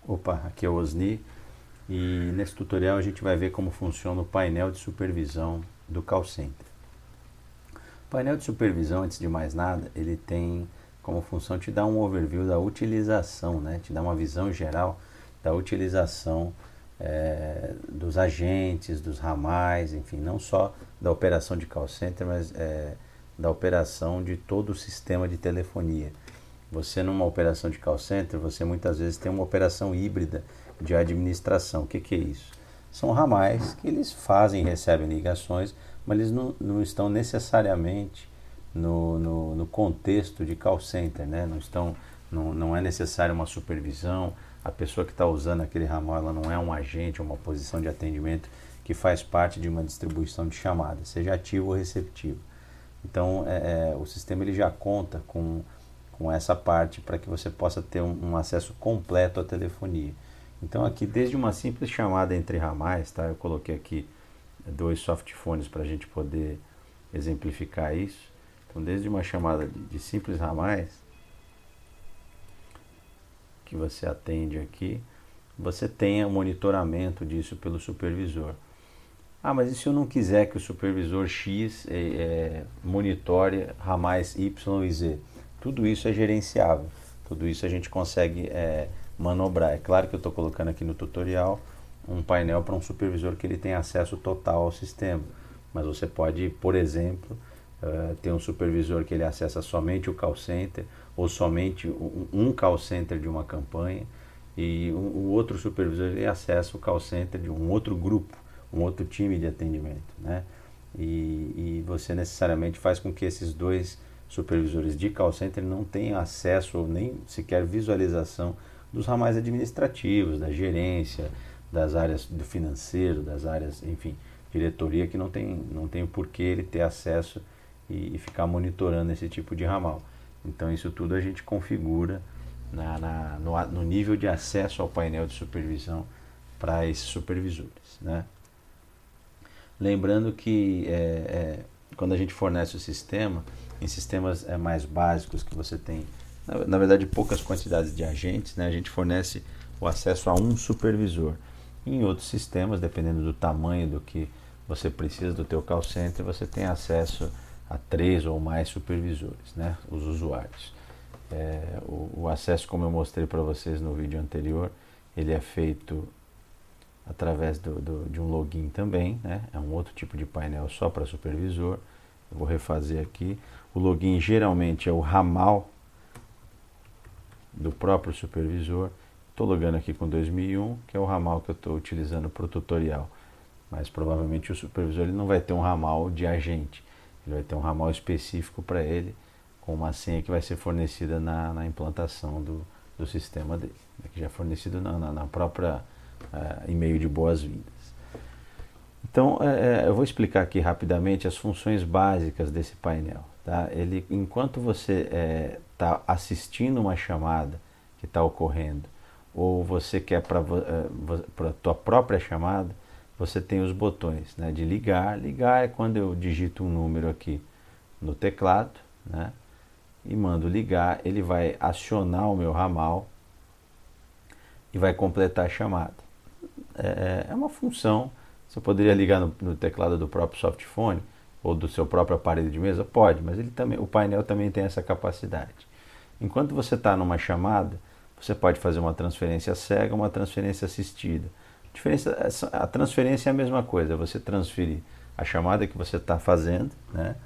Opa, aqui é o Osni e nesse tutorial a gente vai ver como funciona o painel de supervisão do call center. O painel de supervisão, antes de mais nada, ele tem como função te dar um overview da utilização, né? Te dar uma visão geral da utilização dos agentes, dos ramais, enfim, não só da operação de call center, mas da operação de todo o sistema de telefonia. Você numa operação de call center, você muitas vezes tem uma operação híbrida de administração. O que é isso? São ramais que eles fazem e recebem ligações, mas eles não estão necessariamente no contexto de call center, né? Não é necessário uma supervisão, a pessoa que está usando aquele ramal ela não é um agente, uma posição de atendimento que faz parte de uma distribuição de chamadas, seja ativo ou receptivo. Então, o sistema ele já conta com essa parte para que você possa ter um acesso completo à telefonia. Então aqui desde uma simples chamada entre ramais, tá? Eu coloquei aqui dois softphones para a gente poder exemplificar isso. Então desde uma chamada de simples ramais que você atende aqui, você tenha o monitoramento disso pelo supervisor. Ah, mas e se eu não quiser que o supervisor X monitore ramais Y e Z? Tudo isso é gerenciável, tudo isso a gente consegue manobrar. É claro que eu estou colocando aqui no tutorial um painel para um supervisor que ele tem acesso total ao sistema, mas você pode, por exemplo, ter um supervisor que ele acessa somente o call center ou somente um call center de uma campanha e o outro supervisor ele acessa o call center de um outro grupo, um outro time de atendimento, né? E você necessariamente faz com que esses dois supervisores de call center não tenham acesso ou nem sequer visualização dos ramais administrativos, da gerência, das áreas do financeiro, das áreas, enfim, diretoria que não tem o porquê ele ter acesso e ficar monitorando esse tipo de ramal. Então isso tudo a gente configura no nível de acesso ao painel de supervisão para esses supervisores, né? Lembrando que quando a gente fornece o sistema, em sistemas mais básicos que você tem, na verdade, poucas quantidades de agentes, né, a gente fornece o acesso a um supervisor. Em outros sistemas, dependendo do tamanho do que você precisa do teu call center, você tem acesso a 3 ou mais supervisores, né, os usuários. O acesso, como eu mostrei para vocês no vídeo anterior, ele é feito através de um login também, né? É um outro tipo de painel só para supervisor. Eu vou refazer aqui. O login geralmente é o ramal do próprio supervisor. Estou logando aqui com 2001, que é o ramal que eu estou utilizando para o tutorial. Mas provavelmente o supervisor ele não vai ter um ramal de agente. Ele vai ter um ramal específico para ele, com uma senha que vai ser fornecida na implantação do sistema dele, né? Que já é fornecido na própria e-mail de boas-vindas. Então, eu vou explicar aqui rapidamente as funções básicas desse painel. Tá? Enquanto você está assistindo uma chamada que está ocorrendo, ou você quer para a tua própria chamada, você tem os botões, né, de ligar. Ligar é quando eu digito um número aqui no teclado, né, e mando ligar, ele vai acionar o meu ramal e vai completar a chamada. É uma função. Você poderia ligar no teclado do próprio softphone ou do seu próprio aparelho de mesa? Pode, mas o painel também tem essa capacidade. Enquanto você está numa chamada, você pode fazer uma transferência cega, uma transferência assistida. A transferência é a mesma coisa, você transferir a chamada que você está fazendo, né,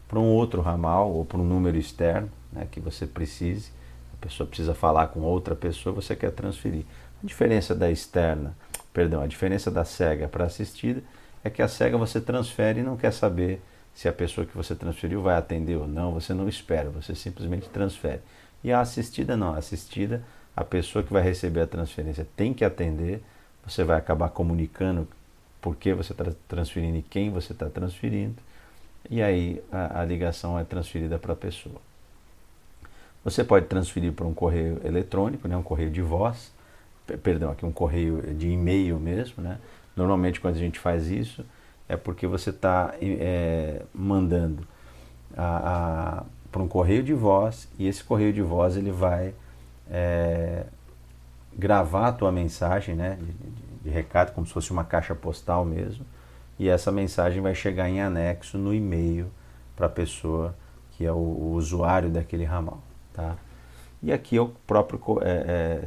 para um outro ramal ou para um número externo, né, que você precise. A pessoa precisa falar com outra pessoa, você quer transferir. A diferença a diferença da cega para a assistida é que a cega você transfere e não quer saber se a pessoa que você transferiu vai atender ou não, você não espera, você simplesmente transfere. E a assistida não, a assistida, a pessoa que vai receber a transferência tem que atender, você vai acabar comunicando por que você está transferindo e quem você está transferindo, e aí a ligação é transferida para a pessoa. Você pode transferir para um correio eletrônico, né, um correio de voz, perdão, aqui um correio de e-mail mesmo, né? Normalmente quando a gente faz isso é porque você está mandando para um correio de voz e esse correio de voz ele vai gravar a tua mensagem, né, de recado, como se fosse uma caixa postal mesmo, e essa mensagem vai chegar em anexo no e-mail para a pessoa que é o usuário daquele ramal, tá? E aqui é o próprio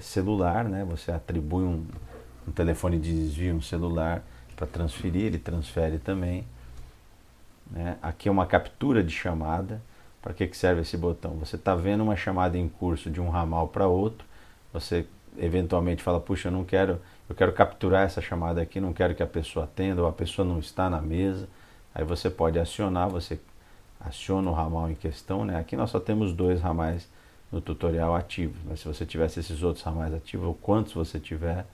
celular, né? Você atribui um telefone de desvio, um celular para transferir, ele transfere também, né? Aqui é uma captura de chamada. Para que serve esse botão? Você está vendo uma chamada em curso de um ramal para outro, você eventualmente fala, puxa, eu quero capturar essa chamada aqui, não quero que a pessoa atenda, ou a pessoa não está na mesa. Aí você pode acionar, você aciona o ramal em questão, né? Aqui nós só temos 2 ramais no tutorial ativos, mas se você tivesse esses outros ramais ativos, ou quantos você tiver,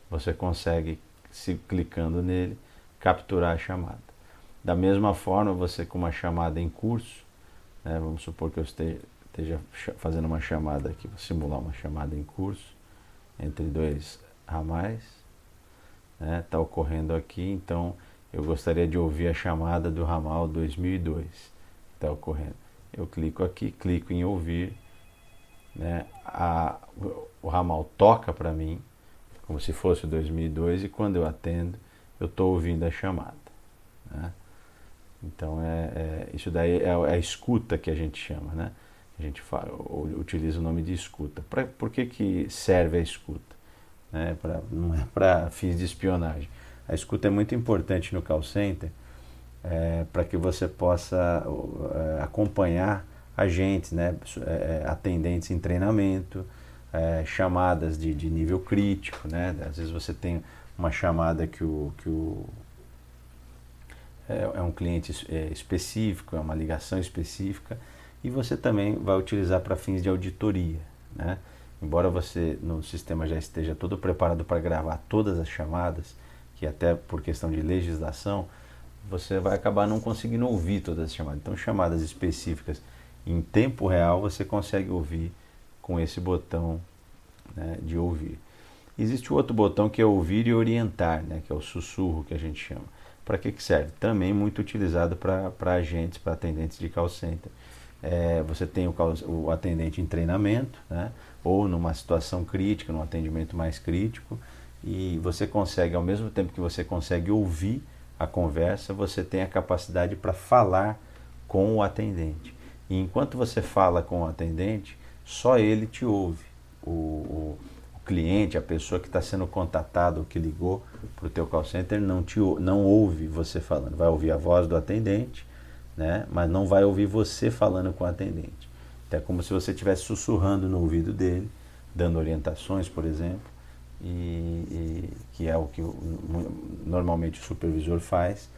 você consegue, se clicando nele, capturar a chamada. Da mesma forma, você com uma chamada em curso, né? Vamos supor que eu esteja fazendo uma chamada aqui, vou simular uma chamada em curso entre 2 ramais, né? Está ocorrendo aqui, então eu gostaria de ouvir a chamada do ramal 2002, está ocorrendo. Eu clico aqui, clico em ouvir, né? O ramal toca para mim, como se fosse o 2002, e quando eu atendo, eu estou ouvindo a chamada, né? Então, isso daí é a escuta que a gente chama, né? A gente utiliza o nome de escuta. Por que serve a escuta? Não é para fins de espionagem. A escuta é muito importante no call center, para que você possa acompanhar agentes, né? Atendentes em treinamento, chamadas de nível crítico, né? Às vezes você tem uma chamada que é um cliente específico, é uma ligação específica, e você também vai utilizar para fins de auditoria, né? Embora você no sistema já esteja todo preparado para gravar todas as chamadas, que até por questão de legislação, você vai acabar não conseguindo ouvir todas as chamadas. Então, chamadas específicas em tempo real você consegue ouvir com esse botão, né, de ouvir. Existe o outro botão que é ouvir e orientar, né, que é o sussurro que a gente chama. Para que serve? Também muito utilizado para agentes, para atendentes de call center. Você tem o atendente em treinamento, né, ou numa situação crítica, num atendimento mais crítico, e você consegue, ao mesmo tempo que você consegue ouvir a conversa, você tem a capacidade para falar com o atendente. E enquanto você fala com o atendente, só ele te ouve. O cliente, a pessoa que está sendo contatada ou que ligou para o teu call center não ouve você falando. Vai ouvir a voz do atendente, né? Mas não vai ouvir você falando com o atendente. Então é como se você estivesse sussurrando no ouvido dele, dando orientações, por exemplo, que é o que normalmente o supervisor faz,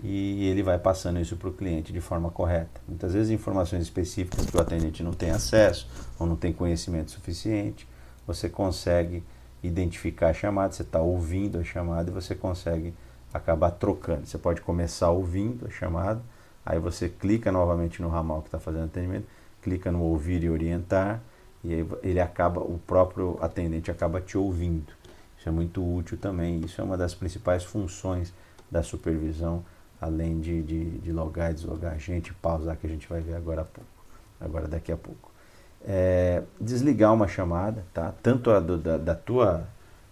e ele vai passando isso para o cliente de forma correta. Muitas vezes informações específicas que o atendente não tem acesso ou não tem conhecimento suficiente, você consegue identificar a chamada, você está ouvindo a chamada e você consegue acabar trocando. Você pode começar ouvindo a chamada, aí você clica novamente no ramal que está fazendo atendimento, clica no ouvir e orientar, e aí o próprio atendente acaba te ouvindo. Isso é muito útil também, isso é uma das principais funções da supervisão, além de logar e deslogar a gente, pausar, que a gente vai ver agora daqui a pouco. Desligar uma chamada, tá? Tanto da tua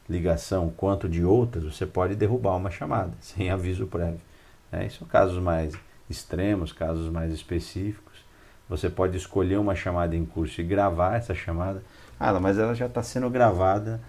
ligação quanto de outras, você pode derrubar uma chamada sem aviso prévio. Isso são casos mais extremos, casos mais específicos. Você pode escolher uma chamada em curso e gravar essa chamada. Mas ela já está sendo gravada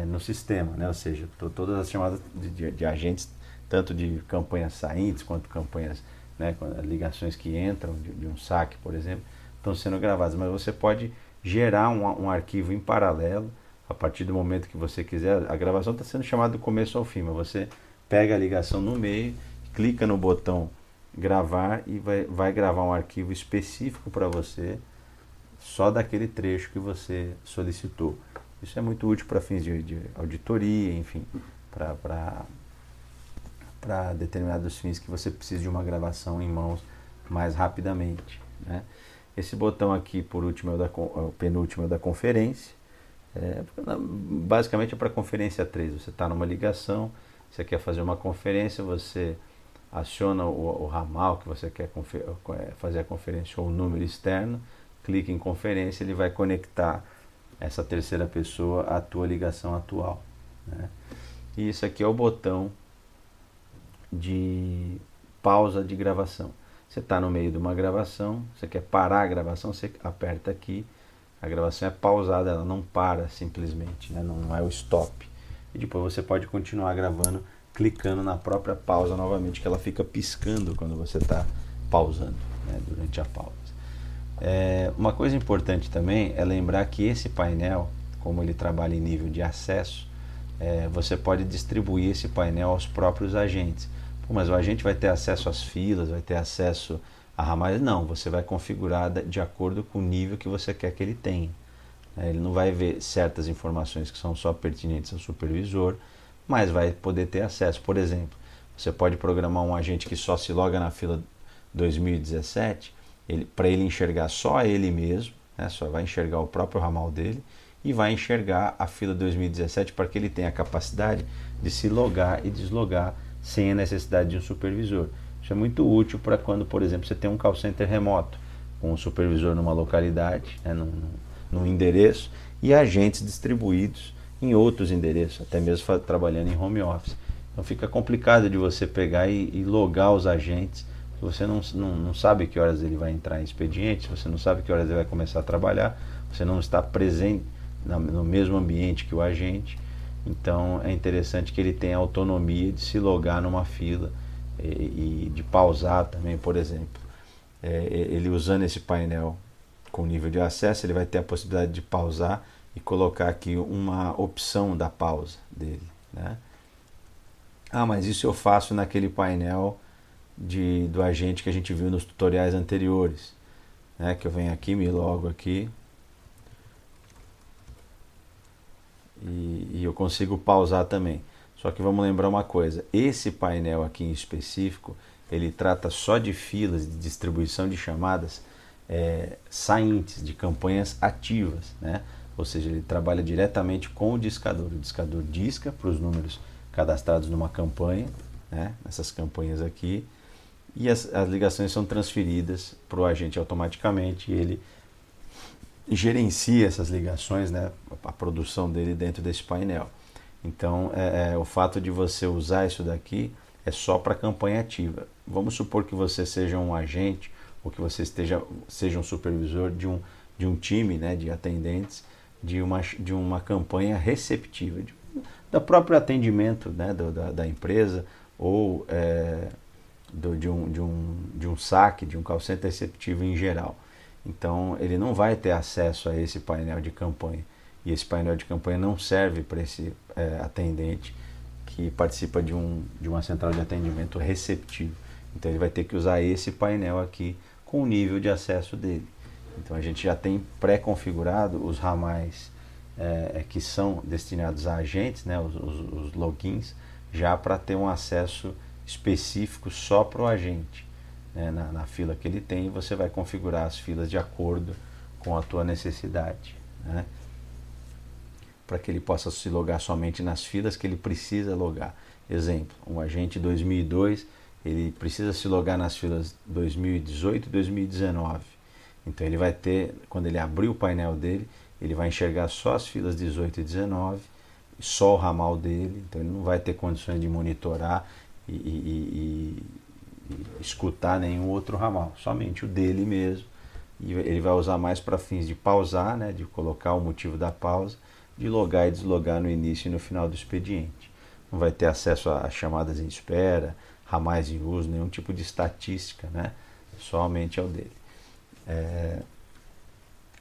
no sistema, né? Ou seja, todas as chamadas de agentes, tanto de campanhas saintes quanto campanhas, né, ligações que entram de um saque, por exemplo, estão sendo gravadas, mas você pode gerar um arquivo em paralelo a partir do momento que você quiser. A gravação está sendo chamada do começo ao fim, mas você pega a ligação no meio, clica no botão gravar e vai gravar um arquivo específico para você, só daquele trecho que você solicitou. Isso é muito útil para fins de auditoria, enfim, para determinados fins que você precisa de uma gravação em mãos mais rapidamente, né? Esse botão aqui, por último, o penúltimo é da conferência. Basicamente é para conferência 3. Você está numa ligação, você quer fazer uma conferência, você aciona o ramal que você quer fazer a conferência ou o número externo, clica em conferência, ele vai conectar essa terceira pessoa a tua ligação atual, né? E isso aqui é o botão de pausa de gravação. Você está no meio de uma gravação, você quer parar a gravação, você aperta aqui, a gravação é pausada, ela não para simplesmente, né? Não é o stop. E depois você pode continuar gravando clicando na própria pausa novamente, que ela fica piscando quando você está pausando, né? Durante a pausa. Uma coisa importante também é lembrar que esse painel, como ele trabalha em nível de acesso, você pode distribuir esse painel aos próprios agentes. Pô, mas o agente vai ter acesso às filas, vai ter acesso a ramais? Não, você vai configurar de acordo com o nível que você quer que ele tenha. Ele não vai ver certas informações que são só pertinentes ao supervisor, mas vai poder ter acesso. Por exemplo, você pode programar um agente que só se loga na fila 2017, para ele enxergar só ele mesmo, né, só vai enxergar o próprio ramal dele, e vai enxergar a fila 2017 para que ele tenha a capacidade de se logar e deslogar sem a necessidade de um supervisor. Isso é muito útil para quando, por exemplo, você tem um call center remoto, com um supervisor numa localidade, né, num endereço, e agentes distribuídos em outros endereços, até mesmo trabalhando em home office. Então fica complicado de você pegar e logar os agentes. Você não sabe que horas ele vai entrar em expediente, você não sabe que horas ele vai começar a trabalhar, você não está presente no mesmo ambiente que o agente. Então é interessante que ele tenha autonomia de se logar numa fila e de pausar também, por exemplo. Ele usando esse painel com nível de acesso, ele vai ter a possibilidade de pausar e colocar aqui uma opção da pausa dele, né? Ah, mas isso eu faço naquele painel do agente que a gente viu nos tutoriais anteriores, né? Que eu venho aqui, me logo aqui e eu consigo pausar também. Só que vamos lembrar uma coisa, esse painel aqui em específico, ele trata só de filas de distribuição de chamadas saintes, de campanhas ativas, né? Ou seja, ele trabalha diretamente com o discador. O discador disca para os números cadastrados numa campanha, né? Nessas campanhas aqui, e as ligações são transferidas para o agente automaticamente, e ele gerencia essas ligações, né? A produção dele dentro desse painel. Então, o fato de você usar isso daqui é só para campanha ativa. Vamos supor que você seja um agente ou que você seja um supervisor de um time, né, de atendentes de uma campanha receptiva, do próprio atendimento, né, da empresa, ou de um saque, de um call center receptivo em geral. Então ele não vai ter acesso a esse painel de campanha. E esse painel de campanha não serve para esse atendente que participa de uma central de atendimento receptivo. Então ele vai ter que usar esse painel aqui com o nível de acesso dele. Então a gente já tem pré-configurado os ramais que são destinados a agentes, né, os logins, já para ter um acesso específico só para o agente, né, na fila que ele tem. Você vai configurar as filas de acordo com a tua necessidade, né, para que ele possa se logar somente nas filas que ele precisa logar. Exemplo, um agente 2002, ele precisa se logar nas filas 2018 e 2019. Então ele vai ter, quando ele abrir o painel dele, ele vai enxergar só as filas 18 e 19, só o ramal dele. Então ele não vai ter condições de monitorar e escutar nenhum outro ramal, somente o dele mesmo. E ele vai usar mais para fins de pausar, né, de colocar o motivo da pausa, de logar e deslogar no início e no final do expediente. Não vai ter acesso a chamadas em espera, ramais em uso, nenhum tipo de estatística, né, somente ao dele.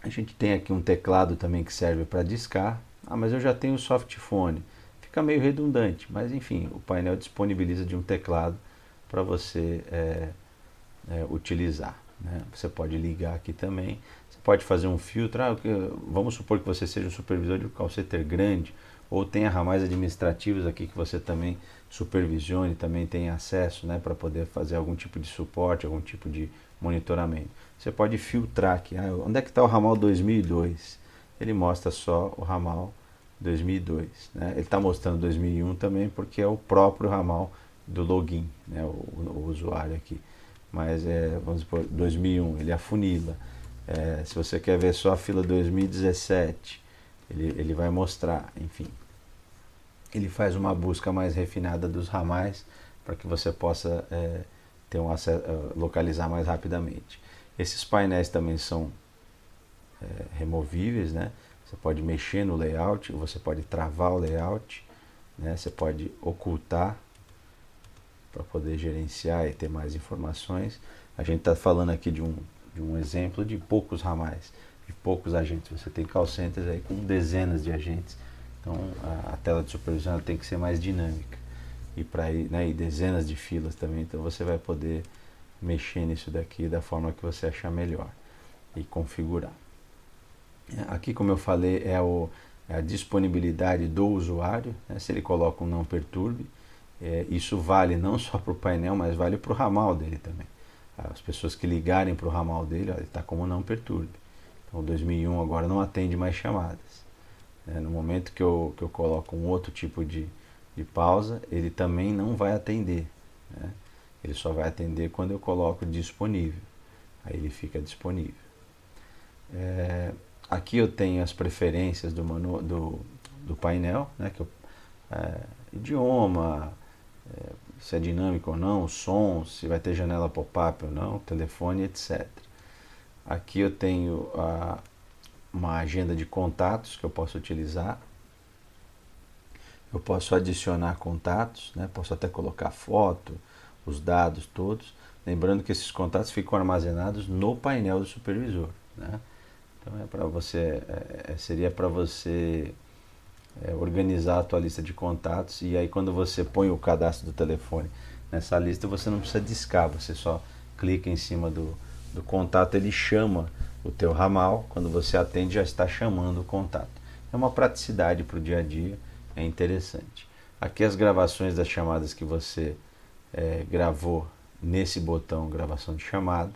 A gente tem aqui um teclado também que serve para discar. Ah, mas eu já tenho o softphone. Fica meio redundante, mas enfim, o painel disponibiliza de um teclado para você utilizar, né? Você pode ligar aqui também. Você pode fazer um filtro. Vamos supor que você seja um supervisor de um call center grande, ou tenha ramais administrativos aqui que você também supervisione, também tem acesso, né, para poder fazer algum tipo de suporte, algum tipo de monitoramento. Você pode filtrar aqui. Onde é que está o ramal 2002? Ele mostra só o ramal 2002. Né? Ele está mostrando 2001 também porque é o próprio ramal do login, né, o usuário aqui. Mas vamos supor, 2001, ele afunila. Se você quer ver só a fila 2017, ele vai mostrar, enfim. Ele faz uma busca mais refinada dos ramais para que você possa ter um acesso, localizar mais rapidamente. Esses painéis também são removíveis, né? Você pode mexer no layout, você pode travar o layout, né? Você pode ocultar para poder gerenciar e ter mais informações. A gente está falando aqui de um exemplo de poucos ramais, de poucos agentes. Você tem call centers aí com dezenas de agentes, então a tela de supervisão tem que ser mais dinâmica. E para ir, né, e dezenas de filas também, então você vai poder mexer nisso daqui da forma que você achar melhor e configurar. Aqui, como eu falei, é a disponibilidade do usuário, né? Se ele coloca um não perturbe, isso vale não só para o painel, mas vale para o ramal dele também. As pessoas que ligarem para o ramal dele, ele está como não perturbe. Então o 2001 agora não atende mais chamadas. No momento que eu coloco um outro tipo de pausa, ele também não vai atender, né? Ele só vai atender quando eu coloco disponível. Aí ele fica disponível. Aqui eu tenho as preferências do painel, né? Idioma, se é dinâmico ou não, som, se vai ter janela pop-up ou não, telefone, etc. Aqui eu tenho uma agenda de contatos que eu posso utilizar. Eu posso adicionar contatos, né? Posso até colocar foto, os dados todos. Lembrando que esses contatos ficam armazenados no painel do supervisor, né? Então seria para você organizar a tua lista de contatos, e aí quando você põe o cadastro do telefone nessa lista, você não precisa discar, você só clica em cima do contato, ele chama o teu ramal, quando você atende já está chamando o contato. É uma praticidade para o dia a dia, é interessante. Aqui as gravações das chamadas que você gravou nesse botão gravação de chamada,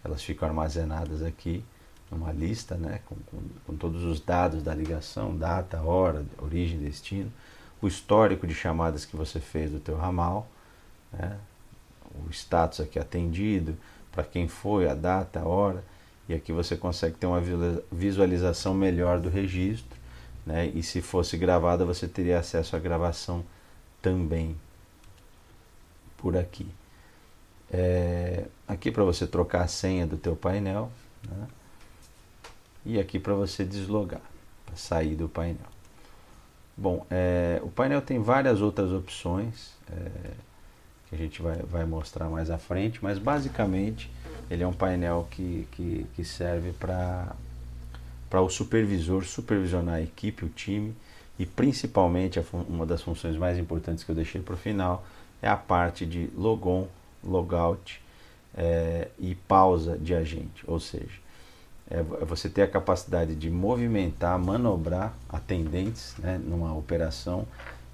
elas ficam armazenadas aqui numa lista, né, com todos os dados da ligação, data, hora, origem, destino, o histórico de chamadas que você fez do teu ramal, né, o status aqui atendido, para quem foi, a data, a hora, e aqui você consegue ter uma visualização melhor do registro, né, e se fosse gravada você teria acesso à gravação também por aqui. Aqui para você trocar a senha do teu painel, né, e aqui para você deslogar, para sair do painel. Bom, o painel tem várias outras opções que a gente vai mostrar mais à frente, mas basicamente ele é um painel que serve para o supervisor supervisionar a equipe, o time, e principalmente uma das funções mais importantes que eu deixei para o final é a parte de logon, logout e pausa de agente, ou seja, você ter a capacidade de movimentar, manobrar atendentes, né, numa operação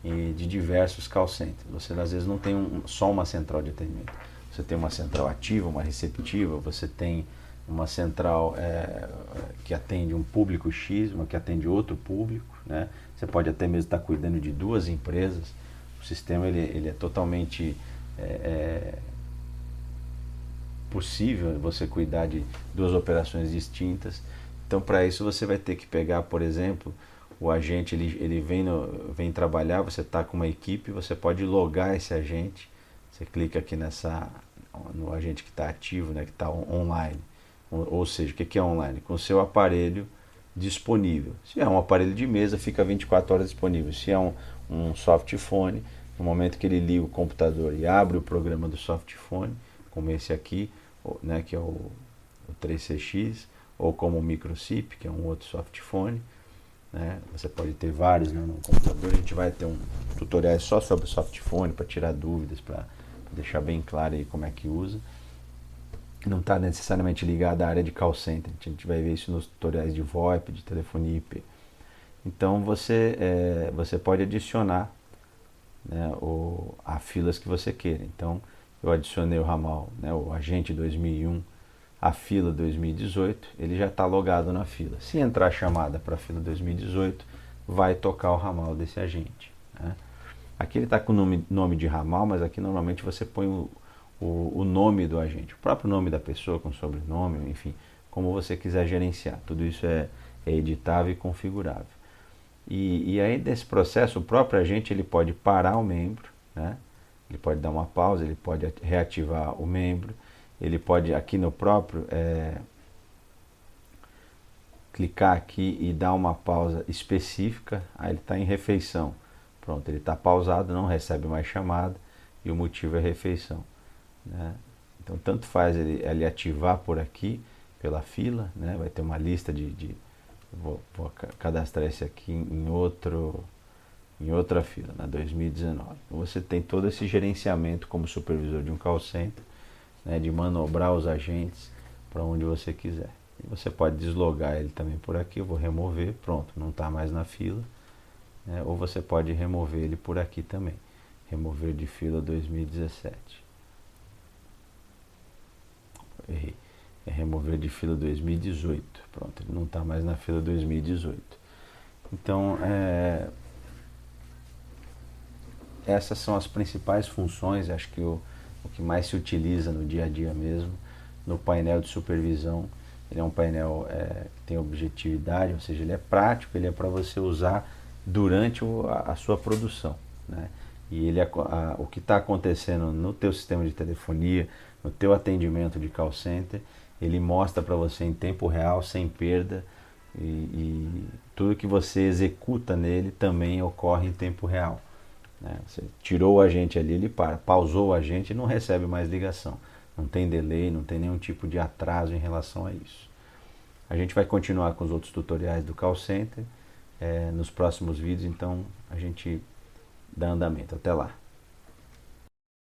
de diversos call centers. Você às vezes não tem só uma central de atendimento. Você tem uma central ativa, uma receptiva, você tem uma central que atende um público X, uma que atende outro público, né? Você pode até mesmo estar cuidando de duas empresas. O sistema ele é totalmente possível você cuidar de duas operações distintas. Então, para isso você vai ter que pegar, por exemplo, o agente ele vem trabalhar, você está com uma equipe, você pode logar esse agente. Você clica aqui no agente que está ativo, né, que está online. Ou seja, o que é online? Com o seu aparelho disponível. Se é um aparelho de mesa, fica 24 horas disponível. Se é um softphone, no momento que ele liga o computador e abre o programa do softphone, como esse aqui, né, que é o 3CX, ou como o MicroSIP, que é um outro softphone, né? Você pode ter vários, né, no computador. A gente vai ter tutoriais só sobre o softphone para tirar dúvidas, para deixar bem claro aí como é que usa. Não está necessariamente ligado à área de call center, a gente vai ver isso nos tutoriais de VoIP, de telefonia IP. Então você pode adicionar, né, a filas que você queira. Então eu adicionei o ramal, né, o agente 2001, a fila 2018, ele já está logado na fila. Se entrar chamada para a fila 2018, vai tocar o ramal desse agente, né? Aqui ele está com o nome de ramal, mas aqui normalmente você põe o nome do agente, o próprio nome da pessoa com sobrenome, enfim, como você quiser gerenciar. Tudo isso é editável e configurável. E aí desse processo, o próprio agente ele pode parar o membro, né? Ele pode dar uma pausa, ele pode reativar o membro, ele pode aqui no próprio clicar aqui e dar uma pausa específica. Aí ele está em refeição, pronto, ele está pausado, não recebe mais chamada e o motivo é refeição, né? Então tanto faz ele ativar por aqui, pela fila, né? Vai ter uma lista vou cadastrar esse aqui em outra fila, na 2019. Então você tem todo esse gerenciamento como supervisor de um call center, né, de manobrar os agentes para onde você quiser. E você pode deslogar ele também por aqui, eu vou remover, pronto, não está mais na fila, né, ou você pode remover ele por aqui também, remover de fila 2017. Errei. É remover de fila 2018. Pronto, ele não está mais na fila 2018. Então, essas são as principais funções, acho que o que mais se utiliza no dia a dia mesmo, no painel de supervisão. Ele é um painel que tem objetividade, ou seja, ele é prático, ele é para você usar durante a sua produção, né? E o que está acontecendo no teu sistema de telefonia, no teu atendimento de call center, ele mostra para você em tempo real, sem perda, e tudo que você executa nele também ocorre em tempo real, né? Você tirou o agente ali, ele pausou o agente e não recebe mais ligação. Não tem delay, não tem nenhum tipo de atraso em relação a isso. A gente vai continuar com os outros tutoriais do call center nos próximos vídeos, então a gente dá andamento. Até lá.